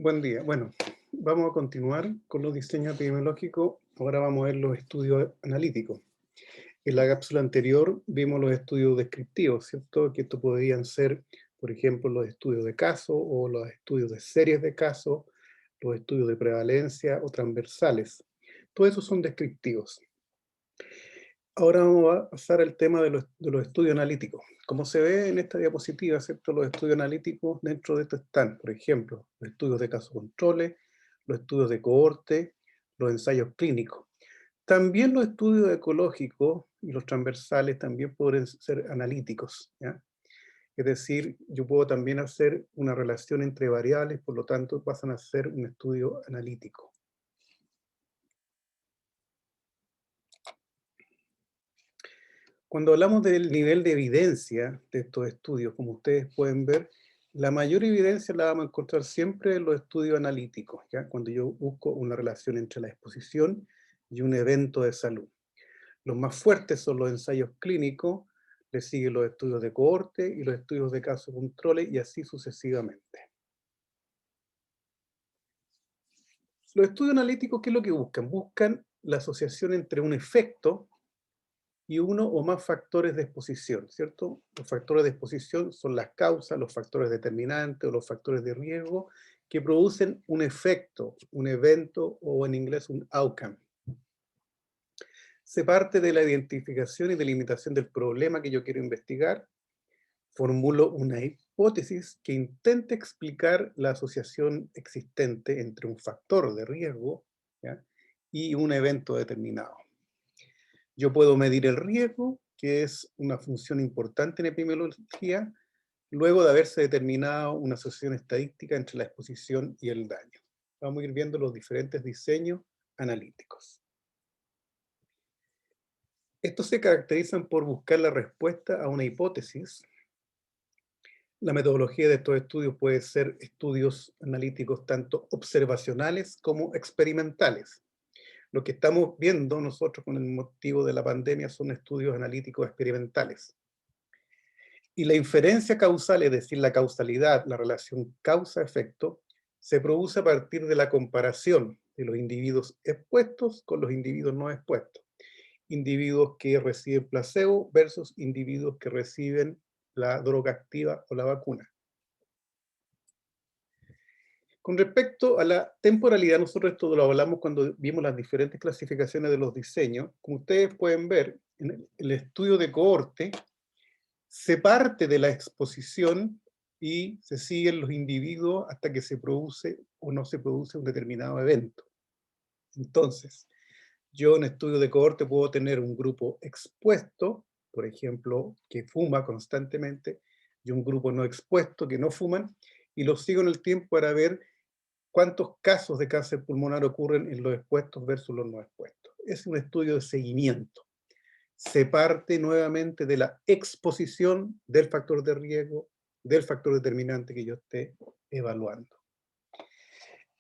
Buen día. Bueno, vamos a continuar con los diseños epidemiológicos. Ahora vamos a ver los estudios analíticos. En la cápsula anterior vimos los estudios descriptivos, ¿cierto? Que estos podrían ser, por ejemplo, los estudios de caso o los estudios de series de casos, los estudios de prevalencia o transversales. Todos esos son descriptivos. Ahora vamos a pasar al tema de los estudios analíticos. Como se ve en esta diapositiva, ¿cierto? Los estudios analíticos dentro de esto están, por ejemplo, los estudios de casos controles, los estudios de cohorte, los ensayos clínicos. También los estudios ecológicos y los transversales también pueden ser analíticos, ¿ya? Es decir, yo puedo también hacer una relación entre variables, por lo tanto pasan a ser un estudio analítico. Cuando hablamos del nivel de evidencia de estos estudios, como ustedes pueden ver, la mayor evidencia la vamos a encontrar siempre en los estudios analíticos, ¿ya? Cuando yo busco una relación entre la exposición y un evento de salud. Los más fuertes son los ensayos clínicos, le siguen los estudios de cohorte y los estudios de casos controles y así sucesivamente. Los estudios analíticos, ¿qué es lo que buscan? Buscan la asociación entre un efecto y uno o más factores de exposición, ¿cierto? Los factores de exposición son las causas, los factores determinantes o los factores de riesgo que producen un efecto, un evento o en inglés un outcome. Se parte de la identificación y delimitación del problema que yo quiero investigar, formulo una hipótesis que intente explicar la asociación existente entre un factor de riesgo, ¿ya? Y un evento determinado. Yo puedo medir el riesgo, que es una función importante en epidemiología, luego de haberse determinado una asociación estadística entre la exposición y el daño. Vamos a ir viendo los diferentes diseños analíticos. Estos se caracterizan por buscar la respuesta a una hipótesis. La metodología de estos estudios puede ser estudios analíticos tanto observacionales como experimentales. Lo que estamos viendo nosotros con el motivo de la pandemia son estudios analíticos experimentales. Y la inferencia causal, es decir, la causalidad, la relación causa-efecto, se produce a partir de la comparación de los individuos expuestos con los individuos no expuestos. Individuos que reciben placebo versus individuos que reciben la droga activa o la vacuna. Con respecto a la temporalidad, nosotros esto lo hablamos cuando vimos las diferentes clasificaciones de los diseños. Como ustedes pueden ver, en el estudio de cohorte, se parte de la exposición y se siguen los individuos hasta que se produce o no se produce un determinado evento. Entonces, yo en estudio de cohorte puedo tener un grupo expuesto, por ejemplo, que fuma constantemente, y un grupo no expuesto, que no fuman, y los sigo en el tiempo para ver cuántos casos de cáncer pulmonar ocurren en los expuestos versus los no expuestos. Es un estudio de seguimiento. Se parte nuevamente de la exposición del factor de riesgo, del factor determinante que yo esté evaluando.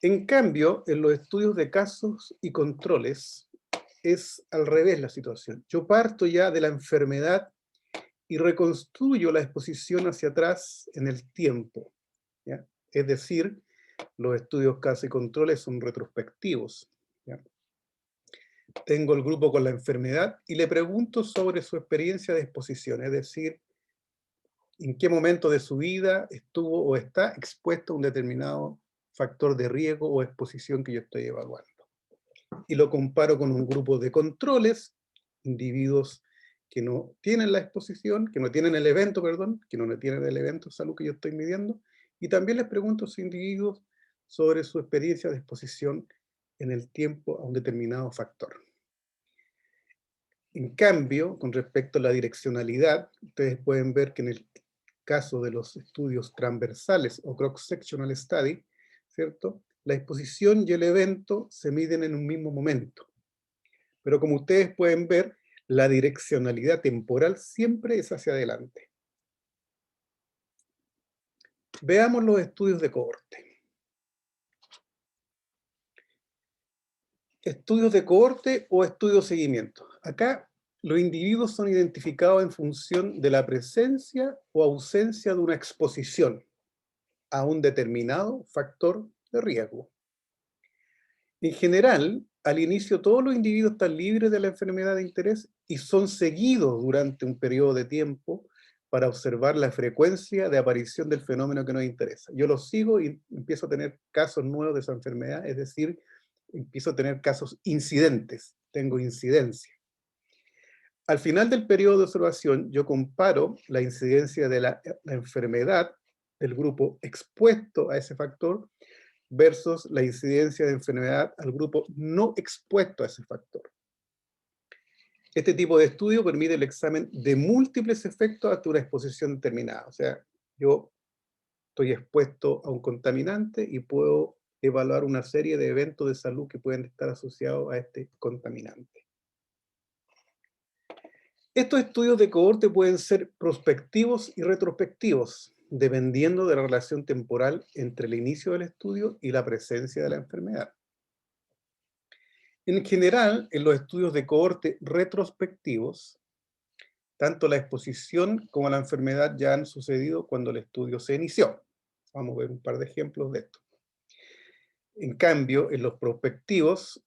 En cambio, en los estudios de casos y controles, es al revés la situación. Yo parto ya de la enfermedad y reconstruyo la exposición hacia atrás en el tiempo, ¿ya? Es decir, los estudios casos y controles son retrospectivos, ¿ya? Tengo el grupo con la enfermedad y le pregunto sobre su experiencia de exposición, es decir, en qué momento de su vida estuvo o está expuesto a un determinado factor de riesgo o exposición que yo estoy evaluando. Y lo comparo con un grupo de controles, individuos que no tienen la exposición, que no tienen el evento, perdón, que no tienen el evento de salud que yo estoy midiendo, y también les pregunto a esos individuos sobre su experiencia de exposición en el tiempo a un determinado factor. En cambio, con respecto a la direccionalidad, ustedes pueden ver que en el caso de los estudios transversales o cross-sectional study, ¿cierto? La exposición y el evento se miden en un mismo momento. Pero como ustedes pueden ver, la direccionalidad temporal siempre es hacia adelante. Veamos los estudios de cohorte. Estudios de cohorte o estudios de seguimiento. Acá los individuos son identificados en función de la presencia o ausencia de una exposición a un determinado factor de riesgo. En general, al inicio todos los individuos están libres de la enfermedad de interés y son seguidos durante un periodo de tiempo para observar la frecuencia de aparición del fenómeno que nos interesa. Yo los sigo y empiezo a tener casos nuevos de esa enfermedad, es decir, empiezo a tener casos incidentes, tengo incidencia. Al final del periodo de observación, yo comparo la incidencia de la enfermedad del grupo expuesto a ese factor versus la incidencia de enfermedad al grupo no expuesto a ese factor. Este tipo de estudio permite el examen de múltiples efectos ante una exposición determinada. O sea, yo estoy expuesto a un contaminante y puedo evaluar una serie de eventos de salud que pueden estar asociados a este contaminante. Estos estudios de cohorte pueden ser prospectivos y retrospectivos, dependiendo de la relación temporal entre el inicio del estudio y la presencia de la enfermedad. En general, en los estudios de cohorte retrospectivos, tanto la exposición como la enfermedad ya han sucedido cuando el estudio se inició. Vamos a ver un par de ejemplos de esto. En cambio, en los prospectivos,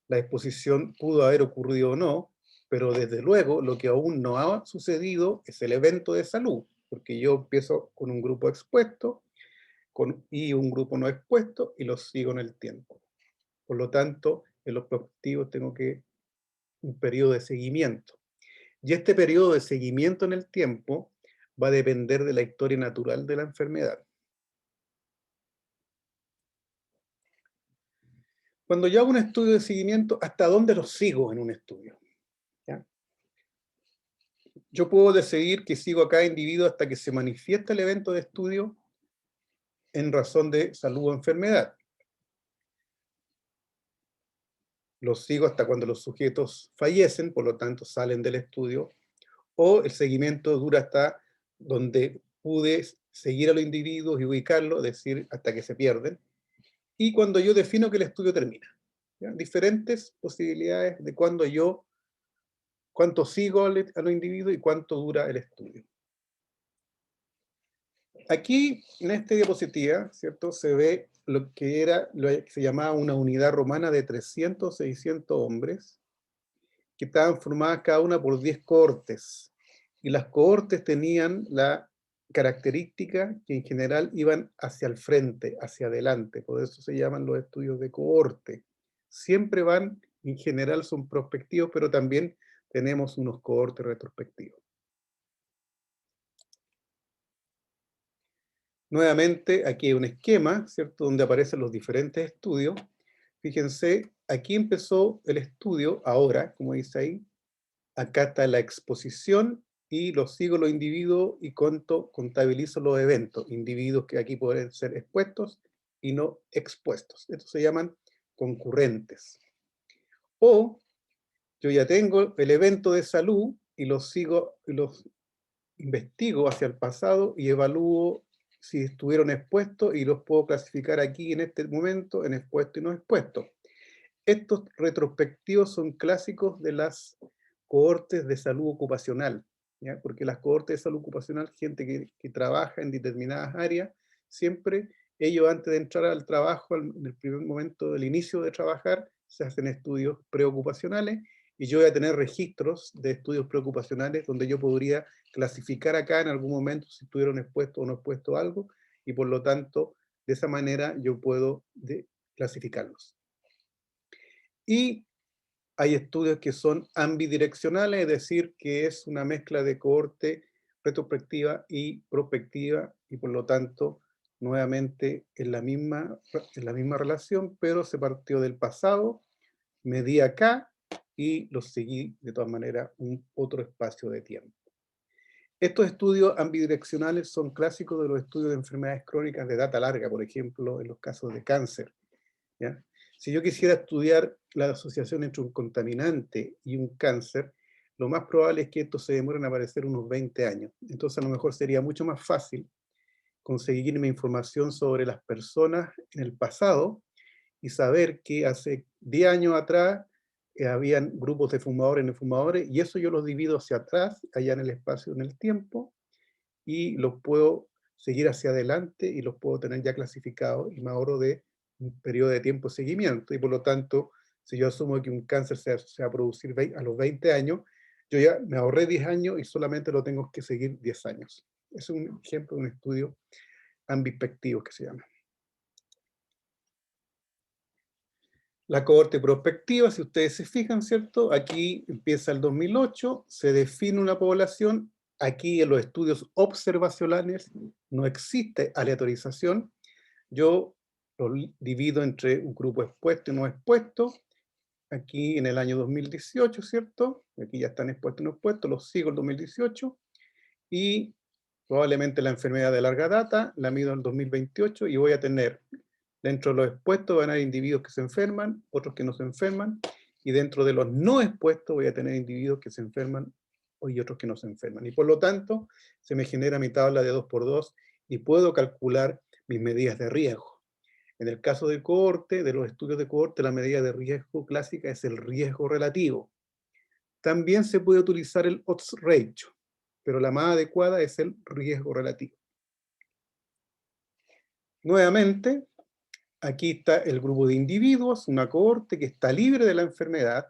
la exposición pudo haber ocurrido o no, pero desde luego lo que aún no ha sucedido es el evento de salud, porque yo empiezo con un grupo expuesto y un grupo no expuesto y los sigo en el tiempo. Por lo tanto, en los prospectivos tengo un periodo de seguimiento. Y este periodo de seguimiento en el tiempo va a depender de la historia natural de la enfermedad. Cuando yo hago un estudio de seguimiento, ¿hasta dónde los sigo en un estudio? ¿Ya? Yo puedo decidir que sigo a cada individuo hasta que se manifiesta el evento de estudio en razón de salud o enfermedad. Los sigo hasta cuando los sujetos fallecen, por lo tanto salen del estudio, o el seguimiento dura hasta donde pude seguir a los individuos y ubicarlos, es decir, hasta que se pierden, y cuando yo defino que el estudio termina. ¿Ya? Diferentes posibilidades de cuánto sigo a los individuos y cuánto dura el estudio. Aquí, en esta diapositiva, ¿cierto? Se ve lo que se llamaba una unidad romana de 300 o 600 hombres, que estaban formadas cada una por 10 cohortes. Y las cohortes tenían la característica que en general iban hacia el frente, hacia adelante. Por eso se llaman los estudios de cohorte. Siempre van, en general son prospectivos, pero también tenemos unos cohortes retrospectivos. Nuevamente, aquí hay un esquema, ¿cierto?, donde aparecen los diferentes estudios. Fíjense, aquí empezó el estudio, ahora, como dice ahí, acá está la exposición y los sigo los individuos y contabilizo los eventos, individuos que aquí pueden ser expuestos y no expuestos. Estos se llaman concurrentes. O yo ya tengo el evento de salud y los sigo, y los investigo hacia el pasado y evalúo si estuvieron expuestos y los puedo clasificar aquí en este momento en expuesto y no expuesto. Estos retrospectivos son clásicos de las cohortes de salud ocupacional, ¿ya? Porque las cohortes de salud ocupacional, gente que trabaja en determinadas áreas, siempre ellos antes de entrar al trabajo, en el primer momento del inicio de trabajar, se hacen estudios preocupacionales y yo voy a tener registros de estudios preocupacionales donde yo podría clasificar acá en algún momento si estuvieron expuestos o no expuestos a algo y por lo tanto de esa manera yo puedo clasificarlos. Y hay estudios que son ambidireccionales, es decir, que es una mezcla de cohorte retrospectiva y prospectiva, y por lo tanto, nuevamente en la misma relación, pero se partió del pasado, medí acá y los seguí de todas maneras otro espacio de tiempo. Estos estudios ambidireccionales son clásicos de los estudios de enfermedades crónicas de data larga, por ejemplo, en los casos de cáncer, ¿ya? Si yo quisiera estudiar la asociación entre un contaminante y un cáncer, lo más probable es que estos se demoren a aparecer unos 20 años. Entonces a lo mejor sería mucho más fácil conseguirme información sobre las personas en el pasado y saber que hace 10 años atrás habían grupos de fumadores y no fumadores, y eso yo los divido hacia atrás, allá en el espacio, en el tiempo, y los puedo seguir hacia adelante y los puedo tener ya clasificados y me ahorro de un periodo de tiempo de seguimiento, y por lo tanto, si yo asumo que un cáncer se va a producir a los 20 años, yo ya me ahorré 10 años y solamente lo tengo que seguir 10 años. Es un ejemplo de un estudio ambispectivo que se llama. La cohorte prospectiva, si ustedes se fijan, ¿cierto? Aquí empieza el 2008, se define una población. Aquí en los estudios observacionales no existe aleatorización. Yo lo divido entre un grupo expuesto y no expuesto. Aquí en el año 2018, ¿cierto? Aquí ya están expuestos y no expuestos, los sigo el 2018. Y probablemente la enfermedad de larga data la mido en el 2028 y voy a tener, dentro de los expuestos van a haber individuos que se enferman, otros que no se enferman, y dentro de los no expuestos voy a tener individuos que se enferman y otros que no se enferman. Y por lo tanto, se me genera mi tabla de 2×2 y puedo calcular mis medidas de riesgo. En el caso de cohorte, de los estudios de cohorte, la medida de riesgo clásica es el riesgo relativo. También se puede utilizar el odds ratio, pero la más adecuada es el riesgo relativo. Nuevamente, aquí está el grupo de individuos, una cohorte que está libre de la enfermedad,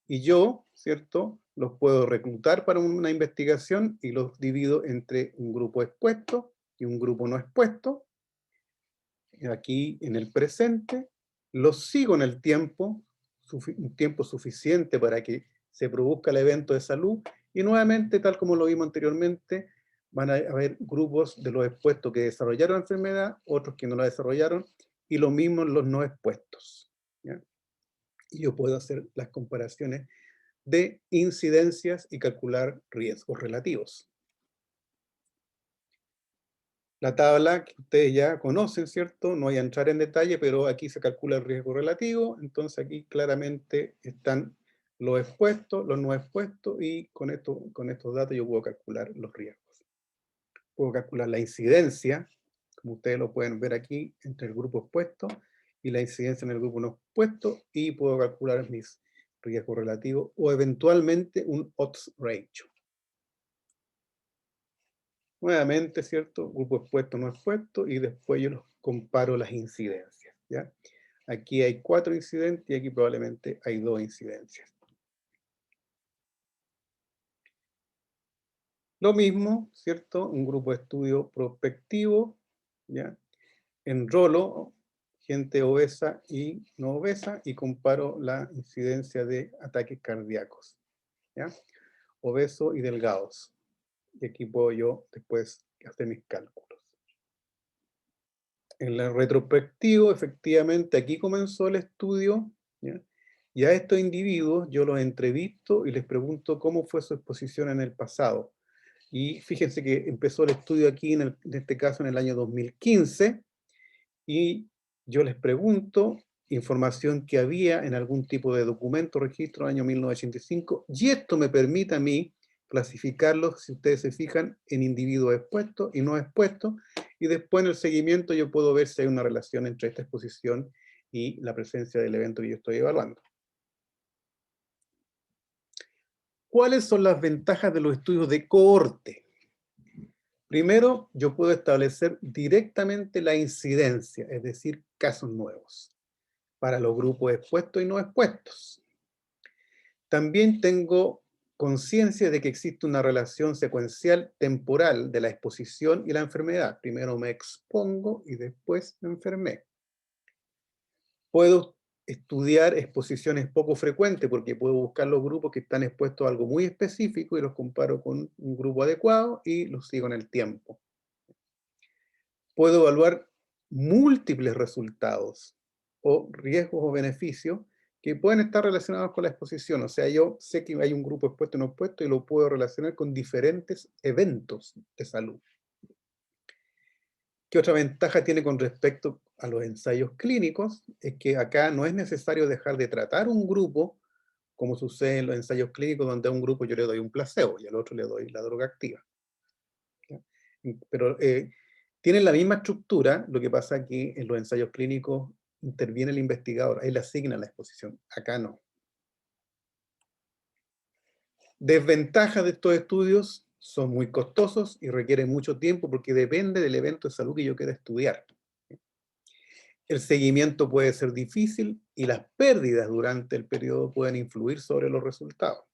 y yo, ¿cierto?, los puedo reclutar para una investigación y los divido entre un grupo expuesto y un grupo no expuesto. Aquí en el presente, los sigo en el tiempo, un tiempo suficiente para que se produzca el evento de salud, y nuevamente, tal como lo vimos anteriormente, van a haber grupos de los expuestos que desarrollaron la enfermedad, otros que no la desarrollaron, y lo mismo en los no expuestos, ¿ya? Y yo puedo hacer las comparaciones de incidencias y calcular riesgos relativos. La tabla que ustedes ya conocen, ¿cierto? No voy a entrar en detalle, pero aquí se calcula el riesgo relativo, entonces aquí claramente están los expuestos, los no expuestos, y con estos datos yo puedo calcular los riesgos. Puedo calcular la incidencia, como ustedes lo pueden ver aquí, entre el grupo expuesto y la incidencia en el grupo no expuesto, y puedo calcular mis riesgos relativos o eventualmente un odds ratio. Nuevamente, ¿cierto? Grupo expuesto, no expuesto, y después yo los comparo las incidencias, ¿ya? Aquí hay 4 incidentes y aquí probablemente hay 2 incidencias. Lo mismo, ¿cierto? Un grupo de estudio prospectivo, ¿ya? Enrolo gente obesa y no obesa y comparo la incidencia de ataques cardíacos, ¿ya? Obesos y delgados. Y aquí puedo yo después hacer mis cálculos. En la retrospectivo, efectivamente, aquí comenzó el estudio, ¿ya? Y a estos individuos yo los entrevisto y les pregunto cómo fue su exposición en el pasado. Y fíjense que empezó el estudio aquí, en este caso, en el año 2015, y yo les pregunto información que había en algún tipo de documento, registro, año 1985, y esto me permite a mí clasificarlos, si ustedes se fijan, en individuos expuestos y no expuestos, y después en el seguimiento yo puedo ver si hay una relación entre esta exposición y la presencia del evento que yo estoy evaluando. ¿Cuáles son las ventajas de los estudios de cohorte? Primero, yo puedo establecer directamente la incidencia, es decir, casos nuevos, para los grupos expuestos y no expuestos. También tengo conciencia de que existe una relación secuencial temporal de la exposición y la enfermedad. Primero me expongo y después me enfermé. Puedo estudiar exposiciones poco frecuentes porque puedo buscar los grupos que están expuestos a algo muy específico y los comparo con un grupo adecuado y los sigo en el tiempo. Puedo evaluar múltiples resultados o riesgos o beneficios que pueden estar relacionados con la exposición. O sea, yo sé que hay un grupo expuesto y no expuesto y lo puedo relacionar con diferentes eventos de salud. ¿Qué otra ventaja tiene con respecto a los ensayos clínicos? Es que acá no es necesario dejar de tratar un grupo, como sucede en los ensayos clínicos, donde a un grupo yo le doy un placebo y al otro le doy la droga activa. ¿Ya? Pero tienen la misma estructura, lo que pasa que en los ensayos clínicos interviene el investigador, él asigna la exposición, acá no. Desventajas de estos estudios: son muy costosos y requieren mucho tiempo porque depende del evento de salud que yo quiera estudiar. El seguimiento puede ser difícil y las pérdidas durante el periodo pueden influir sobre los resultados.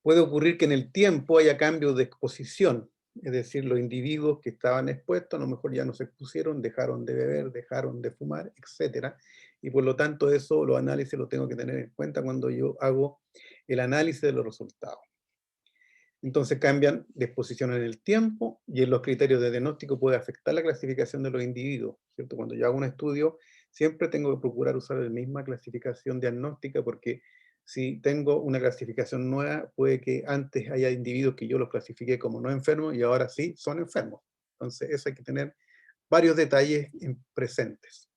Puede ocurrir que en el tiempo haya cambios de exposición, es decir, los individuos que estaban expuestos a lo mejor ya no se expusieron, dejaron de beber, dejaron de fumar, etc. Y por lo tanto eso, los análisis los tengo que tener en cuenta cuando yo hago el análisis de los resultados. Entonces cambian de exposición en el tiempo y en los criterios de diagnóstico puede afectar la clasificación de los individuos, ¿cierto? Cuando yo hago un estudio, siempre tengo que procurar usar la misma clasificación diagnóstica porque si tengo una clasificación nueva, puede que antes haya individuos que yo los clasifiqué como no enfermos y ahora sí son enfermos. Entonces eso hay que tener varios detalles presentes.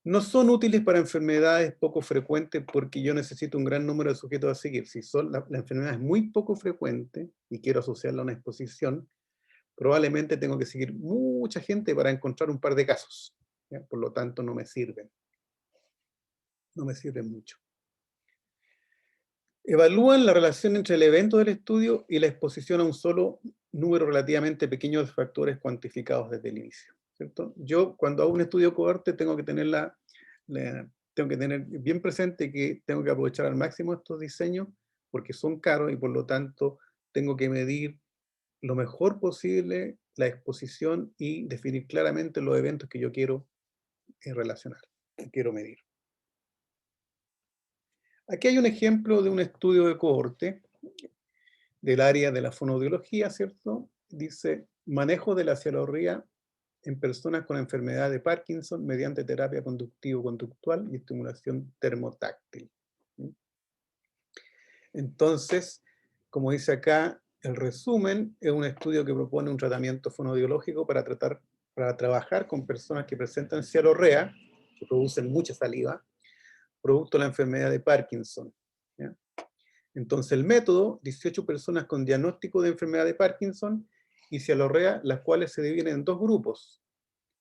No son útiles para enfermedades poco frecuentes porque yo necesito un gran número de sujetos a seguir. Si la enfermedad es muy poco frecuente y quiero asociarla a una exposición, probablemente tengo que seguir mucha gente para encontrar un par de casos, ¿ya? Por lo tanto, no me sirven. No me sirven mucho. Evalúan la relación entre el evento del estudio y la exposición a un solo número relativamente pequeño de factores cuantificados desde el inicio, ¿cierto? Yo, cuando hago un estudio cohorte, tengo que tener tengo que tener bien presente que tengo que aprovechar al máximo estos diseños porque son caros y por lo tanto tengo que medir lo mejor posible la exposición y definir claramente los eventos que yo quiero relacionar, que quiero medir. Aquí hay un ejemplo de un estudio de cohorte del área de la fonoaudiología, ¿cierto? Dice, manejo de la cialorría en personas con enfermedad de Parkinson mediante terapia conductivo-conductual y estimulación termotáctil. Entonces, como dice acá, el resumen es un estudio que propone un tratamiento fonoaudiológico para trabajar con personas que presentan cialorrea, que producen mucha saliva, producto de la enfermedad de Parkinson, ¿ya? Entonces el método, 18 personas con diagnóstico de enfermedad de Parkinson y cialorrea, las cuales se dividen en dos grupos.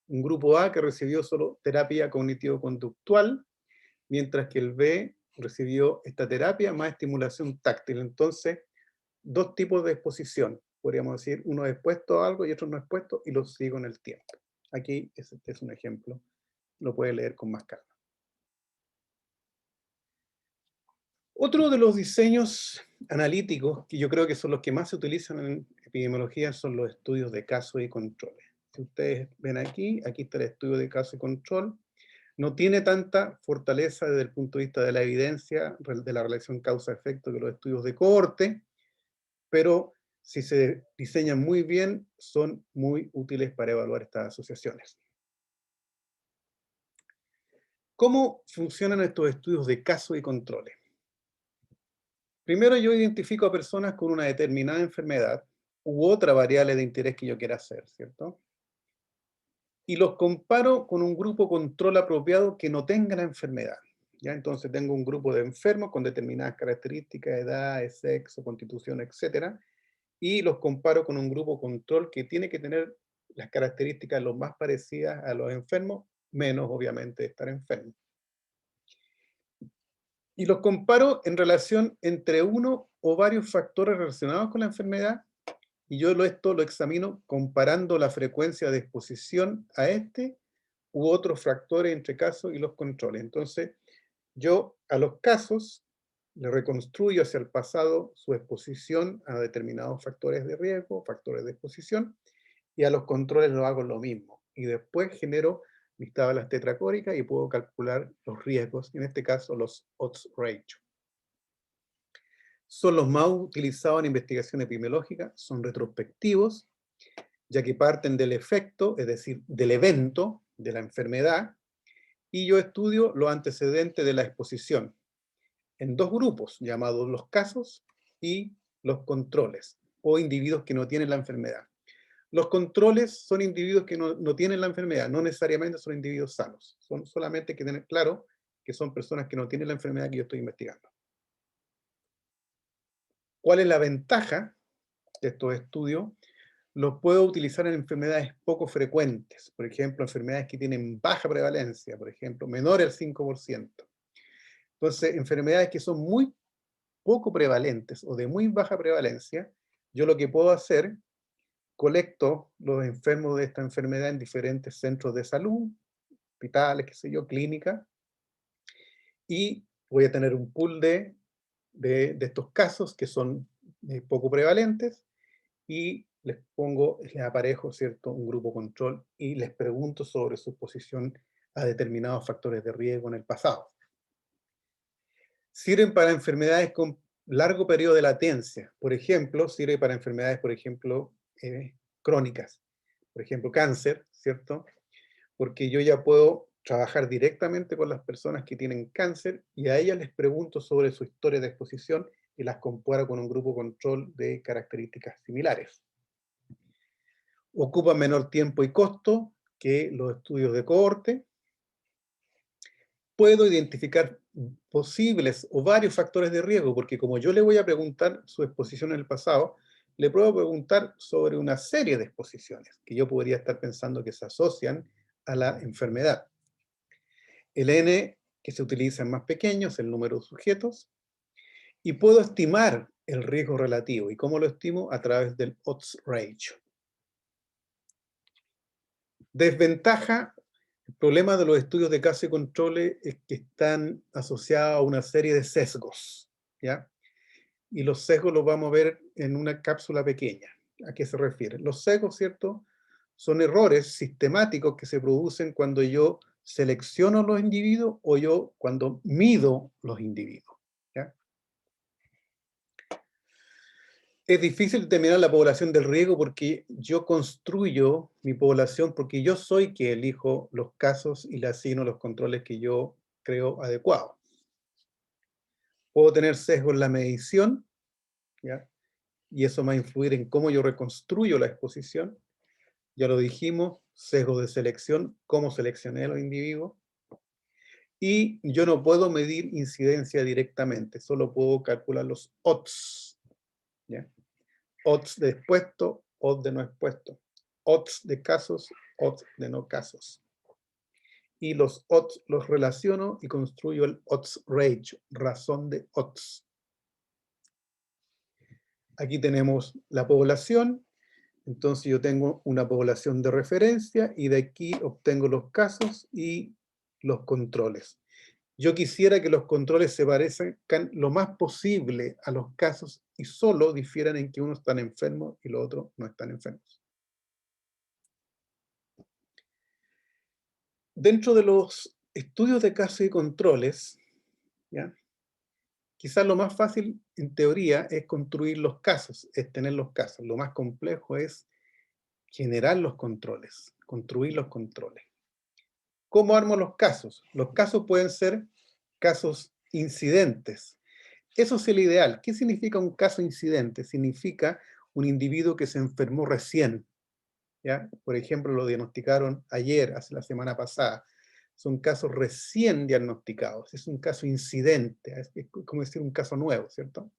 Un grupo A que recibió solo terapia cognitivo-conductual, mientras que el B recibió esta terapia más estimulación táctil. Entonces, dos tipos de exposición. Podríamos decir, uno es expuesto a algo y otro no expuesto, y los sigo en el tiempo. Aquí es un ejemplo. Lo puede leer con más calma. Otro de los diseños analíticos, que yo creo que son los que más se utilizan en epidemiología, son los estudios de casos y controles. Si ustedes ven aquí está el estudio de caso y control. No tiene tanta fortaleza desde el punto de vista de la evidencia, de la relación causa-efecto que los estudios de cohorte, pero si se diseñan muy bien, son muy útiles para evaluar estas asociaciones. ¿Cómo funcionan estos estudios de casos y controles? Primero yo identifico a personas con una determinada enfermedad u otra variable de interés que yo quiera hacer, ¿cierto? Y los comparo con un grupo control apropiado que no tenga la enfermedad. ¿Ya? Entonces tengo un grupo de enfermos con determinadas características, edad, sexo, constitución, etc. Y los comparo con un grupo control que tiene que tener las características lo más parecidas a los enfermos, menos obviamente estar enfermo. Y los comparo en relación entre uno o varios factores relacionados con la enfermedad, y yo esto lo examino comparando la frecuencia de exposición a este u otros factores entre casos y los controles. Entonces, yo a los casos le reconstruyo hacia el pasado su exposición a determinados factores de riesgo, factores de exposición, y a los controles lo hago lo mismo. Y después genero mis tablas tetracóricas y puedo calcular los riesgos, en este caso los odds ratio. Son los más utilizados en investigación epidemiológica, son retrospectivos, ya que parten del efecto, es decir, del evento de la enfermedad, y yo estudio los antecedentes de la exposición en dos grupos, llamados los casos y los controles, o individuos que no tienen la enfermedad. Los controles son individuos que no tienen la enfermedad, no necesariamente son individuos sanos, son solamente que tener claro que son personas que no tienen la enfermedad que yo estoy investigando. ¿Cuál es la ventaja de estos estudios? Los puedo utilizar en enfermedades poco frecuentes, por ejemplo, enfermedades que tienen baja prevalencia, por ejemplo, menor al 5%. Entonces, enfermedades que son muy poco prevalentes o de muy baja prevalencia, yo lo que puedo hacer colecto los enfermos de esta enfermedad en diferentes centros de salud, hospitales, qué sé yo, clínicas, y voy a tener un pool de estos casos que son poco prevalentes, y les aparejo, ¿cierto?, un grupo control y les pregunto sobre su exposición a determinados factores de riesgo en el pasado. Sirven para enfermedades con largo periodo de latencia. Por ejemplo, sirve para enfermedades, por ejemplo, crónicas. Por ejemplo, cáncer, ¿cierto? Porque yo ya puedo trabajar directamente con las personas que tienen cáncer y a ellas les pregunto sobre su historia de exposición y las comparo con un grupo control de características similares. Ocupa menor tiempo y costo que los estudios de cohorte. Puedo identificar posibles o varios factores de riesgo, porque como yo le voy a preguntar su exposición en el pasado, le puedo preguntar sobre una serie de exposiciones que yo podría estar pensando que se asocian a la enfermedad. El N que se utiliza en más pequeños, el número de sujetos, y puedo estimar el riesgo relativo. ¿Y cómo lo estimo? A través del odds ratio. Desventaja. El problema de los estudios de casos y controles es que están asociados a una serie de sesgos, ¿ya? Y los sesgos los vamos a ver en una cápsula pequeña. ¿A qué se refiere? Los sesgos, ¿cierto?, son errores sistemáticos que se producen cuando yo selecciono los individuos o yo cuando mido los individuos, ¿ya? Es difícil determinar la población del riesgo porque yo construyo mi población, porque yo soy quien elijo los casos y le asigno los controles que yo creo adecuados. Puedo tener sesgo en la medición, ¿ya? Y eso va a influir en cómo yo reconstruyo la exposición. Ya lo dijimos, sesgo de selección, cómo seleccioné a los individuos. Y yo no puedo medir incidencia directamente, solo puedo calcular los odds, ¿ya? Odds de expuesto, odds de no expuesto, odds de casos, odds de no casos. Y los odds los relaciono y construyo el odds ratio, razón de odds. Aquí tenemos la población, entonces yo tengo una población de referencia y de aquí obtengo los casos y los controles. Yo quisiera que los controles se parezcan lo más posible a los casos y solo difieran en que uno está enfermo y los otros no están enfermos. Dentro de los estudios de casos y controles, ¿ya?, quizás lo más fácil en teoría es construir los casos, es tener los casos. Lo más complejo es generar los controles, construir los controles. ¿Cómo armo los casos? Los casos pueden ser casos incidentes. Eso es el ideal. ¿Qué significa un caso incidente? Significa un individuo que se enfermó recién, ¿ya? Por ejemplo, lo diagnosticaron ayer, hace la semana pasada. Son casos recién diagnosticados. Es un caso incidente. Es como decir un caso nuevo, ¿cierto?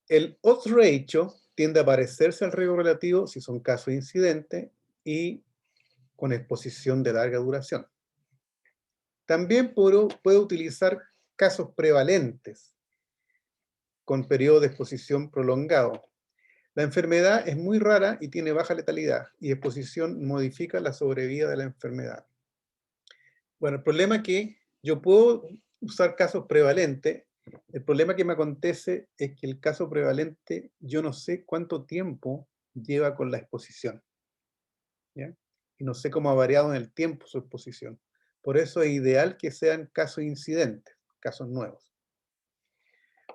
El odds ratio tiende a parecerse al riesgo relativo si son casos incidentes y con exposición de larga duración. También puedo utilizar casos prevalentes con periodo de exposición prolongado. La enfermedad es muy rara y tiene baja letalidad, y exposición modifica la sobrevida de la enfermedad. Bueno, el problema es que yo puedo usar casos prevalentes. El problema que me acontece es que el caso prevalente, yo no sé cuánto tiempo lleva con la exposición, ¿ya? Y no sé cómo ha variado en el tiempo su exposición. Por eso es ideal que sean casos incidentes, casos nuevos.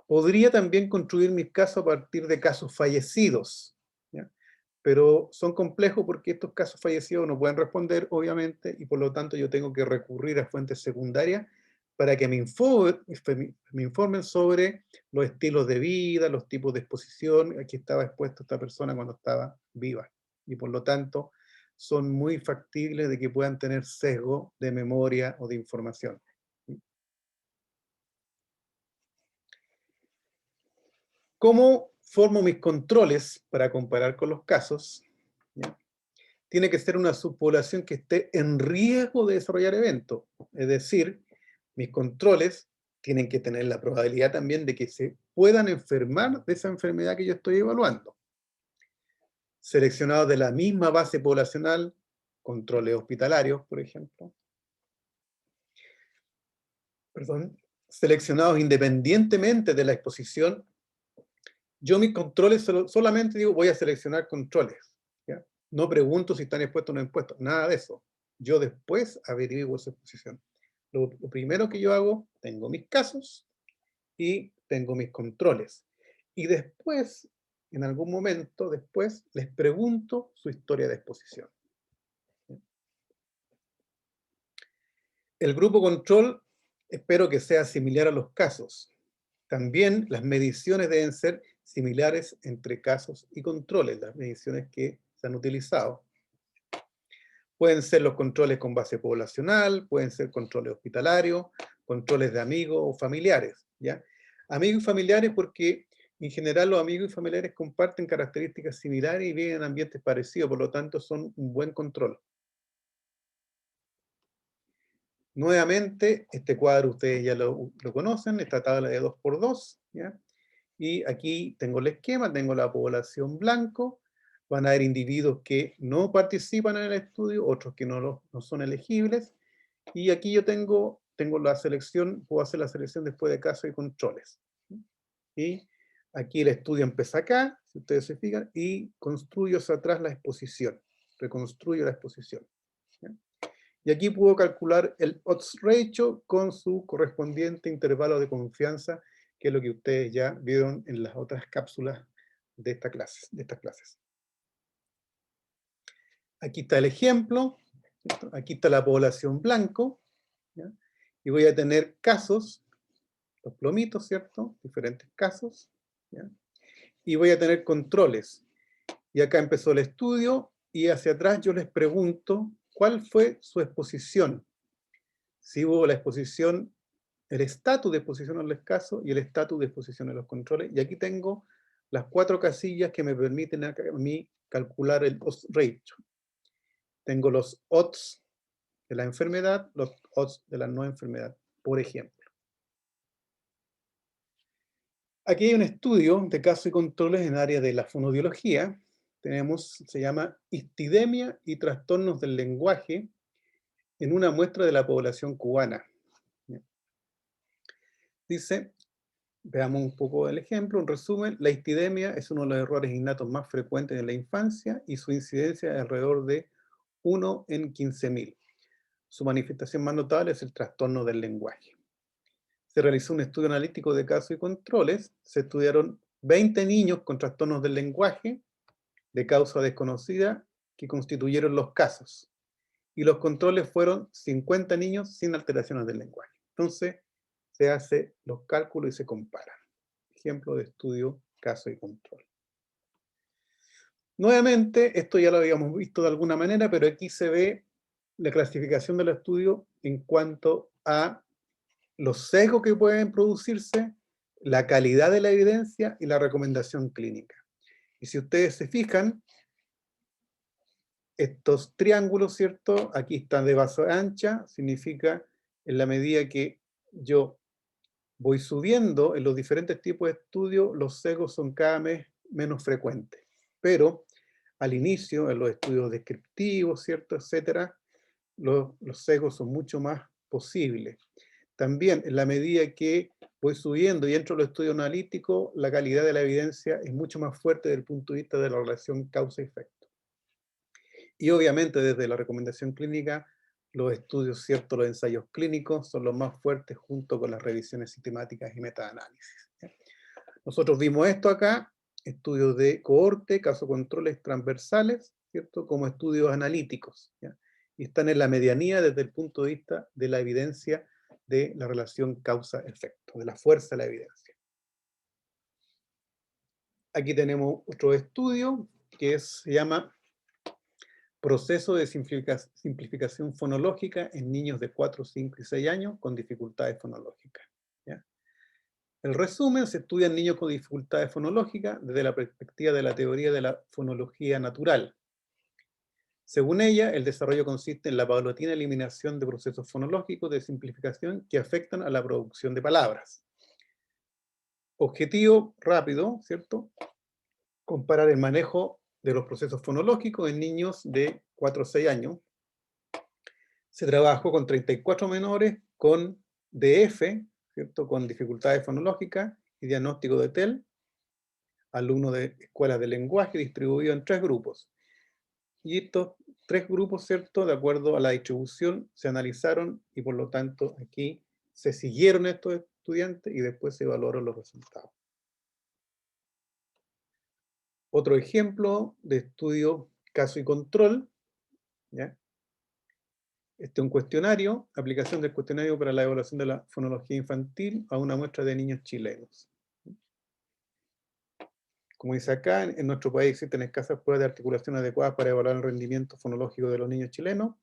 Podría también construir mis casos a partir de casos fallecidos, ¿ya? Pero son complejos porque estos casos fallecidos no pueden responder, obviamente, y por lo tanto yo tengo que recurrir a fuentes secundarias para que me informen sobre los estilos de vida, los tipos de exposición a que estaba expuesta esta persona cuando estaba viva. Y por lo tanto, son muy factibles de que puedan tener sesgo de memoria o de información. ¿Cómo formo mis controles para comparar con los casos? ¿Ya? Tiene que ser una subpoblación que esté en riesgo de desarrollar eventos. Es decir, mis controles tienen que tener la probabilidad también de que se puedan enfermar de esa enfermedad que yo estoy evaluando. seleccionados de la misma base poblacional, controles hospitalarios, por ejemplo. Perdón, seleccionados independientemente de la exposición. Yo mis controles solamente digo, voy a seleccionar controles, ¿ya? No pregunto si están expuestos o no expuestos, nada de eso. Yo después averiguo su exposición. Lo primero que yo hago, tengo mis casos y tengo mis controles. Y después, en algún momento después, les pregunto su historia de exposición. El grupo control espero que sea similar a los casos. También las mediciones deben ser similares entre casos y controles, las mediciones que se han utilizado. Pueden ser los controles con base poblacional, pueden ser controles hospitalarios, controles de amigos o familiares, ¿ya? Amigos y familiares porque en general los amigos y familiares comparten características similares y viven en ambientes parecidos, por lo tanto son un buen control. Nuevamente, este cuadro ustedes ya lo conocen, esta tabla de 2×2, ¿ya? Y aquí tengo el esquema, tengo la población blanco, van a haber individuos que no participan en el estudio, otros que no son elegibles, y aquí yo tengo la selección, puedo hacer la selección después de casos y controles. Y aquí el estudio empieza acá, si ustedes se fijan, y construyo hacia atrás la exposición, reconstruyo la exposición, ¿ya? Y aquí puedo calcular el odds ratio con su correspondiente intervalo de confianza, que es lo que ustedes ya vieron en las otras cápsulas de estas clases. Aquí está el ejemplo, ¿cierto? Aquí está la población blanco, ¿ya? Y voy a tener casos, los plomitos, ¿cierto? Diferentes casos, ¿ya? Y voy a tener controles. Y acá empezó el estudio, y hacia atrás yo les pregunto cuál fue su exposición. Si hubo la exposición, el estatus de exposición en los casos y el estatus de exposición en los controles. Y aquí tengo las 4 casillas que me permiten a mí calcular el odds ratio. Tengo los odds de la enfermedad, los odds de la no enfermedad, por ejemplo. Aquí hay un estudio de casos y controles en área de la fonoaudiología. Se llama histidemia y trastornos del lenguaje en una muestra de la población cubana. Dice, veamos un poco el ejemplo, un resumen. La histidemia es uno de los errores innatos más frecuentes en la infancia y su incidencia es alrededor de 1 en 15.000. Su manifestación más notable es el trastorno del lenguaje. Se realizó un estudio analítico de casos y controles. Se estudiaron 20 niños con trastornos del lenguaje de causa desconocida que constituyeron los casos. Y los controles fueron 50 niños sin alteraciones del lenguaje. Entonces, se hace los cálculos y se comparan. Ejemplo de estudio, caso y control. Nuevamente, esto ya lo habíamos visto de alguna manera, pero aquí se ve la clasificación del estudio en cuanto a los sesgos que pueden producirse, la calidad de la evidencia y la recomendación clínica. Y si ustedes se fijan, estos triángulos, ¿cierto? Aquí están de base ancha, significa en la medida que yo voy subiendo en los diferentes tipos de estudios, los sesgos son cada vez menos frecuentes. Pero al inicio, en los estudios descriptivos, ¿cierto? Etcétera, los sesgos son mucho más posibles. También, en la medida que voy subiendo y entro en los estudios analíticos, la calidad de la evidencia es mucho más fuerte desde el punto de vista de la relación causa-efecto. Y obviamente, desde la recomendación clínica, los estudios, ¿cierto? Los ensayos clínicos son los más fuertes junto con las revisiones sistemáticas y metaanálisis. Nosotros vimos esto acá, estudios de cohorte, caso-controles transversales, ¿cierto? Como estudios analíticos, ¿ya? Y están en la medianía desde el punto de vista de la evidencia de la relación causa-efecto, de la fuerza de la evidencia. Aquí tenemos otro estudio que se llama Proceso de simplificación fonológica en niños de 4, 5 y 6 años con dificultades fonológicas, ¿ya? El resumen: se estudian niños con dificultades fonológicas desde la perspectiva de la teoría de la fonología natural. Según ella, el desarrollo consiste en la paulatina eliminación de procesos fonológicos de simplificación que afectan a la producción de palabras. Objetivo rápido, ¿cierto? Comparar el manejo de los procesos fonológicos en niños de 4 a 6 años. Se trabajó con 34 menores con DF, ¿cierto? Con dificultades fonológicas y diagnóstico de TEL, alumnos de escuelas de lenguaje distribuidos en 3 grupos. Y estos 3 grupos, ¿cierto? De acuerdo a la distribución, se analizaron y por lo tanto aquí se siguieron estos estudiantes y después se evaluaron los resultados. Otro ejemplo de estudio caso y control, ¿ya? Este es un cuestionario, aplicación del cuestionario para la evaluación de la fonología infantil a una muestra de niños chilenos. Como dice acá, en nuestro país existen escasas pruebas de articulación adecuadas para evaluar el rendimiento fonológico de los niños chilenos.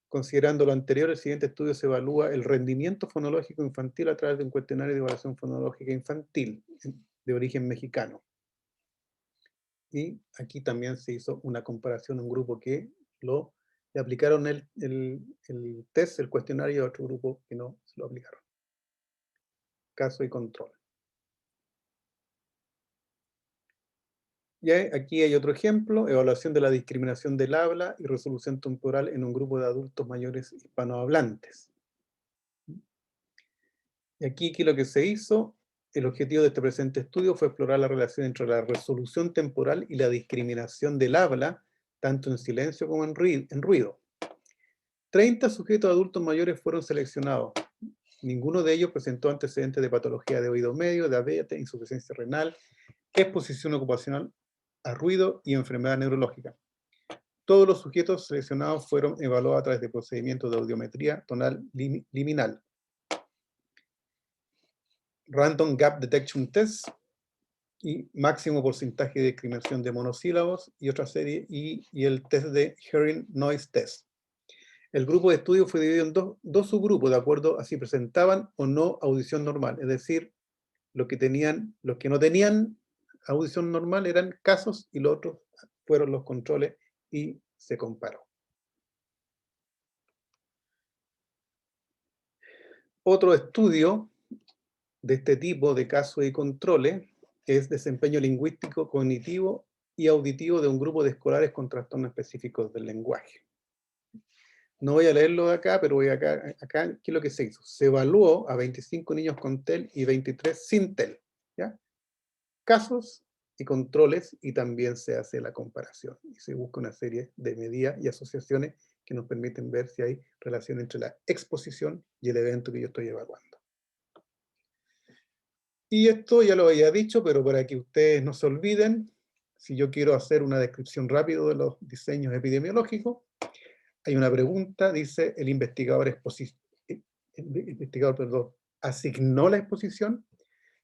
Considerando lo anterior, el siguiente estudio se evalúa el rendimiento fonológico infantil a través de un cuestionario de evaluación fonológica infantil de origen mexicano. Y aquí también se hizo una comparación a un grupo que le aplicaron el test, el cuestionario, y a otro grupo que no se lo aplicaron. Caso y control. Y aquí hay otro ejemplo, evaluación de la discriminación del habla y resolución temporal en un grupo de adultos mayores hispanohablantes. Y aquí lo que se hizo, el objetivo de este presente estudio fue explorar la relación entre la resolución temporal y la discriminación del habla, tanto en silencio como en ruido. 30 sujetos adultos mayores fueron seleccionados. Ninguno de ellos presentó antecedentes de patología de oído medio, diabetes, insuficiencia renal, exposición ocupacional a ruido y enfermedad neurológica. Todos los sujetos seleccionados fueron evaluados a través de procedimientos de audiometría tonal liminal, Random Gap Detection Test y máximo porcentaje de discriminación de monosílabos y otra serie, y el test de Hearing Noise Test. El grupo de estudio fue dividido en dos subgrupos de acuerdo a si presentaban o no audición normal, es decir, los que no tenían audición normal eran casos y los otros fueron los controles y se comparó. Otro estudio de este tipo de casos y controles es desempeño lingüístico, cognitivo y auditivo de un grupo de escolares con trastornos específicos del lenguaje. No voy a leerlo de acá, pero voy acá, ¿qué es lo que se hizo? Se evaluó a 25 niños con TEL y 23 sin TEL, ¿ya? Casos y controles, y también se hace la comparación. Y se busca una serie de medidas y asociaciones que nos permiten ver si hay relación entre la exposición y el evento que yo estoy evaluando. Y esto ya lo había dicho, pero para que ustedes no se olviden, si yo quiero hacer una descripción rápida de los diseños epidemiológicos, hay una pregunta, dice, el investigador asignó la exposición.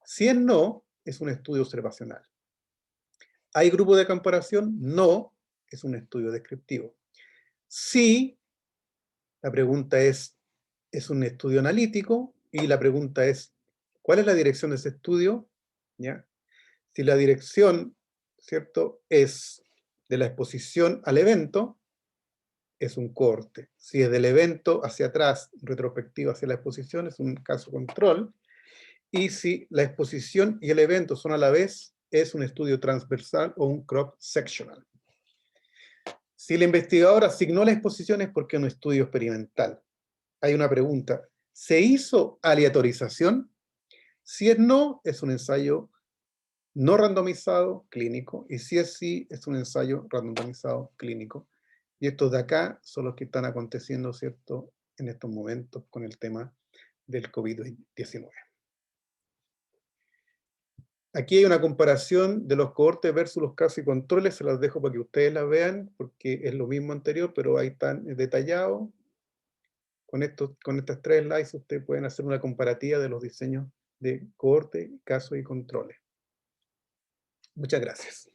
Si es no, es un estudio observacional. ¿Hay grupo de comparación? No, es un estudio descriptivo. Sí, la pregunta es un estudio analítico, y la pregunta es, ¿cuál es la dirección de ese estudio? ¿Ya? Si la dirección, ¿cierto?, es de la exposición al evento, es un cohorte. Si es del evento hacia atrás, retrospectivo hacia la exposición, es un caso control. Y si la exposición y el evento son a la vez, es un estudio transversal o un cross-sectional. Si el investigador asignó la exposición es porque es un estudio experimental. Hay una pregunta, ¿se hizo aleatorización? Si es no, es un ensayo no randomizado clínico, y si es sí, es un ensayo randomizado clínico. Y estos de acá son los que están aconteciendo, ¿cierto?, en estos momentos con el tema del COVID-19. Aquí hay una comparación de los cohortes versus los casos y controles, se las dejo para que ustedes las vean, porque es lo mismo anterior, pero ahí están detallados. Con estas 3 slides ustedes pueden hacer una comparativa de los diseños de cohorte, casos y controles. Muchas gracias.